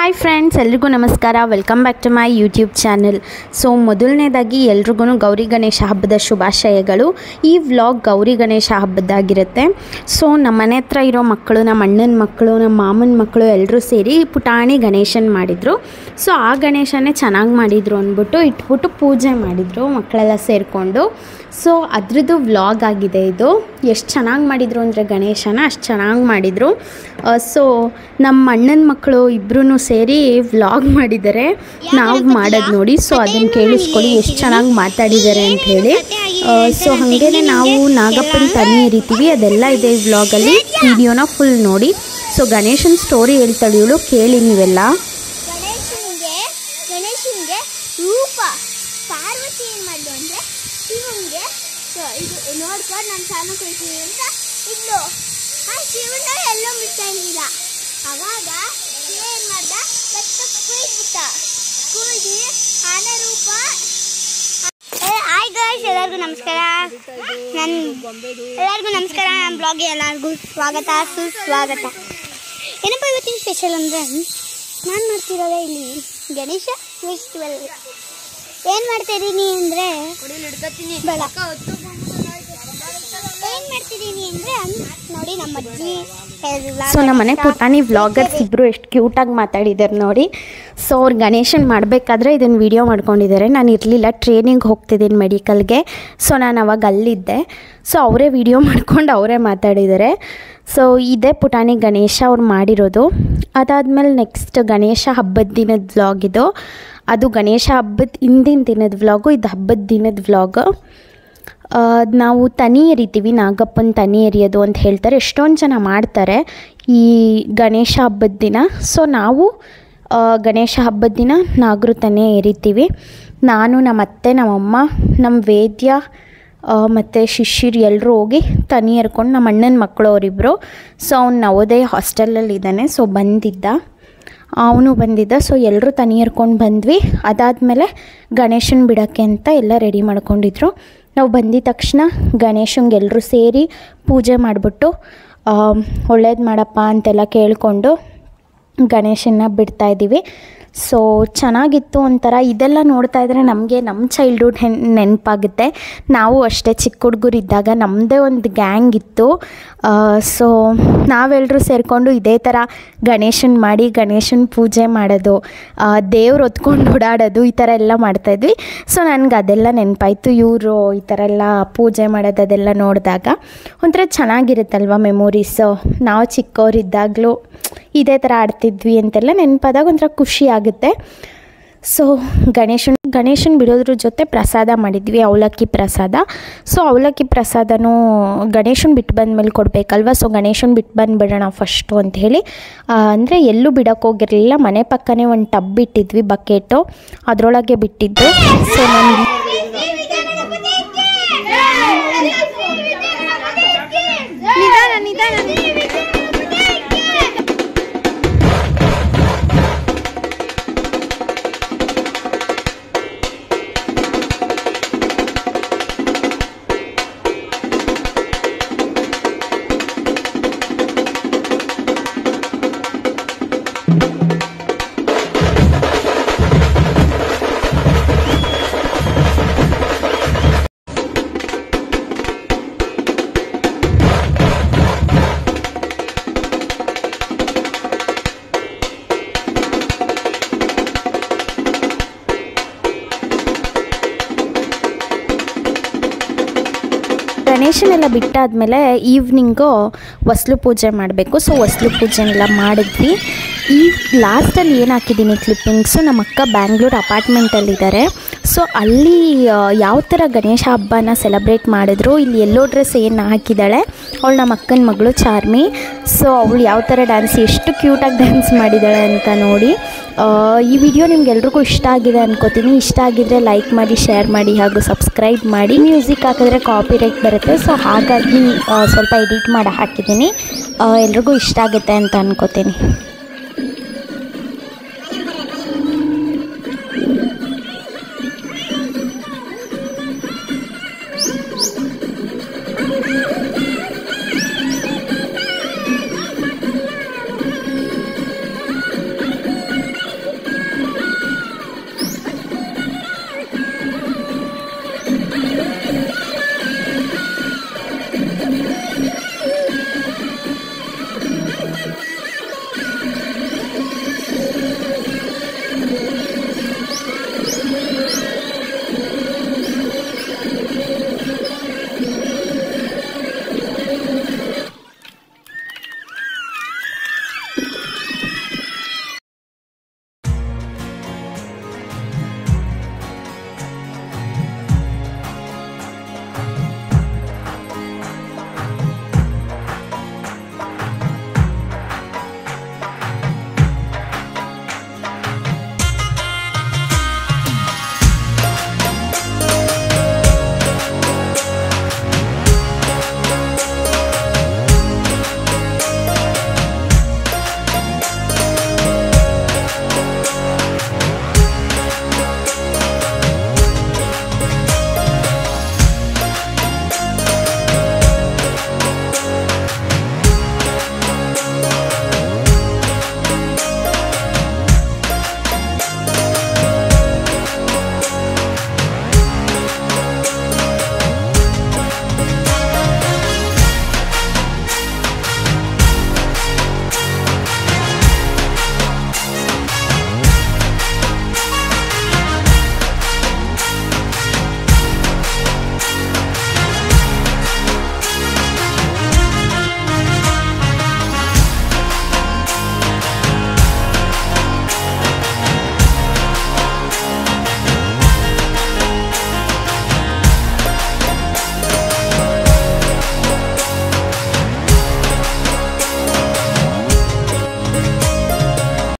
Hi friends, ಎಲ್ರಿಗೂ ನಮಸ್ಕಾರ. Welcome back to my YouTube channel. So ಮೊದಲನೇದಾಗಿ ಎಲ್ರಿಗೂ ಗೌರಿ ಗಣೇಶ ಹಬ್ಬದ ಶುಭಾಶಯಗಳು. ಈ ವ್ಲಾಗ್ ಗೌರಿ ಗಣೇಶ ಹಬ್ಬದ್ದಾಗಿರುತ್ತೆ. ಸೊ ನಮ್ಮ ಮನೆ ಹತ್ರ ಇರೋ ಮಕ್ಕಳು, ನಮ್ಮ ಅಣ್ಣನ ಮಕ್ಕಳು, ನಮ್ಮ ಮಾಮನ ಮಕ್ಕಳು ಎಲ್ಲರೂ ಸೇರಿ ಪುಟಾಣಿ ಗಣೇಶನ ಮಾಡಿದರು. ಸೊ ಆ ಗಣೇಶನೇ ಚೆನ್ನಾಗಿ ಮಾಡಿದರು ಅಂದ್ಬಿಟ್ಟು ಇಟ್ಬಿಟ್ಟು ಪೂಜೆ ಮಾಡಿದರು ಮಕ್ಕಳೆಲ್ಲ ಸೇರಿಕೊಂಡು. ಸೊ ಅದ್ರದ್ದು ವ್ಲಾಗ್ ಆಗಿದೆ ಇದು. ಎಷ್ಟು ಚೆನ್ನಾಗಿ ಮಾಡಿದರು ಅಂದರೆ ಗಣೇಶನ ಅಷ್ಟು ಚೆನ್ನಾಗಿ ಮಾಡಿದರು. ಸೊ ನಮ್ಮ ಅಣ್ಣನ ಮಕ್ಕಳು ಇಬ್ಬರೂ ಸೇರಿ ವ್ಲಾಗ್ ಮಾಡಿದ್ದಾರೆ ನಾವು ಮಾಡೋದು ನೋಡಿ. ಸೊ ಅದನ್ನು ಕೇಳಿಸ್ಕೊಳ್ಳಿ ಎಷ್ಟು ಚೆನ್ನಾಗಿ ಮಾತಾಡಿದ್ದಾರೆ ಅಂಥೇಳಿ. ಸೊ ಹಾಗೇ ನಾವು ನಾಗಪ್ಪನ ತನಿ ಎರಿತೀವಿ, ಅದೆಲ್ಲ ಇದೆ ಈ ವ್ಲಾಗಲ್ಲಿ. ವಿಡಿಯೋನ ಫುಲ್ ನೋಡಿ. ಸೊ ಗಣೇಶನ ಸ್ಟೋರಿ ಹೇಳ್ತಾಳೆ ಇವಳು, ಕೇಳಿ ನೀವೆಲ್ಲ. ಗಣೇಶನಿಗೆ ರೂಪ ಪಾರ್ವತಿ ಏನು ಮಾಡಿದ್ರು ಅಂದರೆ ಶಿವನಿಗೆ ಇದು ನೋಡ್ಕೊಂಡು ನಾನು ಸ್ನಾನ ಕೊಡ್ತೀನಿ ಅಂತ ಇದ್ಲು. ಆ ಶಿವನ ಎಲ್ಲೋ ಬಿಟ್ಟಿಲ್ಲ. ಅವಾಗ ಶಿವ ಏನು ಮಾಡ್ದ, ಕುಯ್ದ್ಬಿಟ್ಟ. ಕುಯ್ದು ಆನೆ ರೂಪ. ಹಾಯ್ ಗಾಯ್ಸ್, ಎಲ್ಲರಿಗೂ ನಮಸ್ಕಾರ. ಎಲ್ಲರಿಗೂ ನಮಸ್ಕಾರ. ನನ್ನ ಬ್ಲಾಗ್ಗೆ ಎಲ್ಲರಿಗೂ ಸ್ವಾಗತ, ಸುಸ್ವಾಗತ. ಏನಪ್ಪ ಇವತ್ತಿನ ಸ್ಪೆಷಲ್ ಅಂದರೆ ನಾನು ಮಾಡ್ತಿರೋದೇ ಇಲ್ಲಿ ಗಣೇಶ ಫೆಸ್ಟಿವಲ್. ಏನು ಮಾಡ್ತಿದ್ದೀನಿ ಅಂದರೆ ಏನು ಮಾಡ್ತಿದ್ದೀನಿ ಅಂದರೆ ನೋಡಿ ನಮ್ಮ ಅಜ್ಜಿ. ಸೊ ನಮ್ಮ ಮನೆ ಪುಟಾಣಿ ವ್ಲಾಗರ್ಸ್ ಇಬ್ಬರು ಎಷ್ಟು ಕ್ಯೂಟಾಗಿ ಮಾತಾಡಿದ್ದಾರೆ ನೋಡಿ. ಸೊ ಅವ್ರು ಗಣೇಶನ್ ಮಾಡಬೇಕಾದ್ರೆ ಇದನ್ನು ವೀಡಿಯೋ ಮಾಡ್ಕೊಂಡಿದ್ದಾರೆ. ನಾನು ಇರಲಿಲ್ಲ, ಟ್ರೈನಿಂಗ್ ಹೋಗ್ತಿದ್ದೀನಿ ಮೆಡಿಕಲ್ಗೆ. ಸೊ ನಾನು ಅವಾಗ ಅಲ್ಲಿದ್ದೆ. ಸೊ ಅವರೇ ವೀಡಿಯೋ ಮಾಡ್ಕೊಂಡು ಅವರೇ ಮಾತಾಡಿದ್ದಾರೆ. ಸೊ ಇದೇ ಪುಟಾಣಿ ಗಣೇಶ ಅವ್ರು ಮಾಡಿರೋದು. ಅದಾದಮೇಲೆ ನೆಕ್ಸ್ಟ್ ಗಣೇಶ ಹಬ್ಬದ ದಿನದ ವ್ಲಾಗ್ ಇದು. ಅದು ಗಣೇಶ ಹಬ್ಬದ ಹಿಂದಿನ ದಿನದ ವ್ಲಾಗು, ಇದು ಹಬ್ಬದ ದಿನದ ವ್ಲಾಗು. ನಾವು ತನಿ ಎರಿತೀವಿ, ನಾಗಪ್ಪನ ತನಿ ಎರಿಯೋದು ಅಂತ ಹೇಳ್ತಾರೆ. ಎಷ್ಟೊಂದು ಜನ ಮಾಡ್ತಾರೆ ಈ ಗಣೇಶ ಹಬ್ಬದ ದಿನ. ಸೊ ನಾವು ಗಣೇಶ ಹಬ್ಬದ ದಿನ ನಾಗರು ತನಿ ಎರಿತೀವಿ. ನಾನು, ನಮ್ಮ ಅತ್ತೆ, ನಮ್ಮಮ್ಮ, ನಮ್ಮ ವೇದ್ಯ ಮತ್ತು ಶಿಶಿರ್ ಎಲ್ಲರೂ ಹೋಗಿ ತನಿ ಎರ್ಕೊಂಡು, ನಮ್ಮ ಅಣ್ಣನ ಮಕ್ಕಳು ಅವರಿಬ್ಬರು. ಸೊ ಅವ್ನು ನವೋದಯ ಹಾಸ್ಟೆಲಲ್ಲಿ ಇದ್ದಾನೆ. ಸೊ ಬಂದಿದ್ದ, ಅವನು ಬಂದಿದ್ದ. ಸೊ ಎಲ್ಲರೂ ತನಿ ಎರ್ಕೊಂಡು ಬಂದ್ವಿ. ಅದಾದಮೇಲೆ ಗಣೇಶನ ಬಿಡೋಕ್ಕೆ ಅಂತ ಎಲ್ಲ ರೆಡಿ ಮಾಡ್ಕೊಂಡಿದ್ರು. ನಾವು ಬಂದಿದ ತಕ್ಷಣ ಗಣೇಶಂಗೆ ಎಲ್ಲರೂ ಸೇರಿ ಪೂಜೆ ಮಾಡಿಬಿಟ್ಟು ಒಳ್ಳೇದು ಮಾಡಪ್ಪ ಅಂತೆಲ್ಲ ಕೇಳಿಕೊಂಡು ಗಣೇಶನ ಬಿಡ್ತಾಯಿದ್ದೀವಿ. ಸೊ ಚೆನ್ನಾಗಿತ್ತು ಒಂಥರ. ಇದೆಲ್ಲ ನೋಡ್ತಾ ಇದ್ದರೆ ನಮಗೆ ನಮ್ಮ ಚೈಲ್ಡ್ಹುಡ್ ನೆನಪಾಗುತ್ತೆ. ನಾವು ಅಷ್ಟೇ ಚಿಕ್ಕ ಹುಡುಗರು ಇದ್ದಾಗ ನಮ್ಮದೇ ಒಂದು ಗ್ಯಾಂಗ್ ಇತ್ತು. ಸೊ ನಾವೆಲ್ಲರೂ ಸೇರಿಕೊಂಡು ಇದೇ ಥರ ಗಣೇಶನ ಮಾಡಿ ಗಣೇಶನ ಪೂಜೆ ಮಾಡೋದು, ದೇವ್ರು ಹೊತ್ಕೊಂಡು ಓಡಾಡೋದು, ಈ ಥರ ಎಲ್ಲ ಮಾಡ್ತಾಯಿದ್ವಿ. ಸೊ ನನಗೆ ಅದೆಲ್ಲ ನೆನಪಾಯಿತು. ಇವರು ಈ ಥರ ಎಲ್ಲ ಪೂಜೆ ಮಾಡೋದು ಅದೆಲ್ಲ ನೋಡಿದಾಗ ಒಂಥರ ಚೆನ್ನಾಗಿರುತ್ತಲ್ವ ಮೆಮೊರೀಸು. ನಾವು ಚಿಕ್ಕವರಿದ್ದಾಗಲೂ ಇದೇ ಥರ ಆಡ್ತಿದ್ವಿ ಅಂತೆಲ್ಲ ನೆನಪಾದಾಗ ಒಂಥರ ಖುಷಿ ಆಗುತ್ತೆ. ಸೊ ಗಣೇಶನ ಬಿಡೋದ್ರ ಜೊತೆ ಪ್ರಸಾದ ಮಾಡಿದ್ವಿ, ಅವಲಕ್ಕಿ ಪ್ರಸಾದ. ಸೊ ಅವಲಕ್ಕಿ ಪ್ರಸಾದನೂ ಗಣೇಶನ ಬಿಟ್ಟು ಬಂದಮೇಲೆ ಕೊಡಬೇಕಲ್ವ. ಸೊ ಗಣೇಶನ ಬಿಟ್ಟು ಬಂದುಬಿಡೋಣ ಫಸ್ಟು ಅಂಥೇಳಿ ಅಂದರೆ ಎಲ್ಲೂ ಬಿಡೋಕ್ಕೆ ಹೋಗಿರಲಿಲ್ಲ. ಮನೆ ಪಕ್ಕನೇ ಒಂದು ಟಬ್ ಇಟ್ಟಿದ್ವಿ, ಬಕೆಟು, ಅದರೊಳಗೆ ಬಿಟ್ಟಿದ್ದು. ಸೊ ನನಗೆ ಗಣೇಶನೆಲ್ಲ ಬಿಟ್ಟಾದಮೇಲೆ ಈವ್ನಿಂಗು ಹೊಸ್ಲು ಪೂಜೆ ಮಾಡಬೇಕು. ಸೊ ಹೊಸ್ಲು ಪೂಜೆನೆಲ್ಲ ಮಾಡಿದ್ವಿ. ಈ ಲಾಸ್ಟಲ್ಲಿ ಏನು ಹಾಕಿದ್ದೀನಿ ಕ್ಲಿಪ್ಪಿಂಗ್ಸು, ನಮ್ಮ ಅಕ್ಕ ಬ್ಯಾಂಗ್ಳೂರು ಅಪಾರ್ಟ್ಮೆಂಟಲ್ಲಿದ್ದಾರೆ. ಸೊ ಅಲ್ಲಿ ಯಾವ ಥರ ಗಣೇಶ ಹಬ್ಬನ ಸೆಲೆಬ್ರೇಟ್ ಮಾಡಿದ್ರು, ಇಲ್ಲಿ ಎಲ್ಲೋ ಡ್ರೆಸ್ ಏನು ಹಾಕಿದ್ದಾಳೆ ಅವಳು ನಮ್ಮ ಅಕ್ಕನ ಮಗಳು ಚಾರ್ಮಿ. ಸೊ ಅವಳು ಯಾವ ಥರ ಡ್ಯಾನ್ಸ್, ಎಷ್ಟು ಕ್ಯೂಟಾಗಿ ಡ್ಯಾನ್ಸ್ ಮಾಡಿದ್ದಾಳೆ ಅಂತ ನೋಡಿ. ಈ ವಿಡಿಯೋ ನಿಮ್ಗೆಲ್ರಿಗೂ ಇಷ್ಟ ಆಗಿದೆ ಅನ್ಕೋತೀನಿ. ಇಷ್ಟ ಆಗಿದ್ದರೆ ಲೈಕ್ ಮಾಡಿ, ಶೇರ್ ಮಾಡಿ ಹಾಗೂ ಸಬ್ಸ್ಕ್ರೈಬ್ ಮಾಡಿ. ಮ್ಯೂಸಿಕ್ ಹಾಕಿದ್ರೆ ಕಾಪಿರೈಟ್ ಬರುತ್ತೆ. ಸೊ ಹಾಗಾಗಿ ಸ್ವಲ್ಪ ಎಡಿಟ್ ಮಾಡಿ ಹಾಕಿದ್ದೀನಿ. ಎಲ್ರಿಗೂ ಇಷ್ಟ ಆಗುತ್ತೆ ಅಂತ ಅನ್ಕೋತೀನಿ.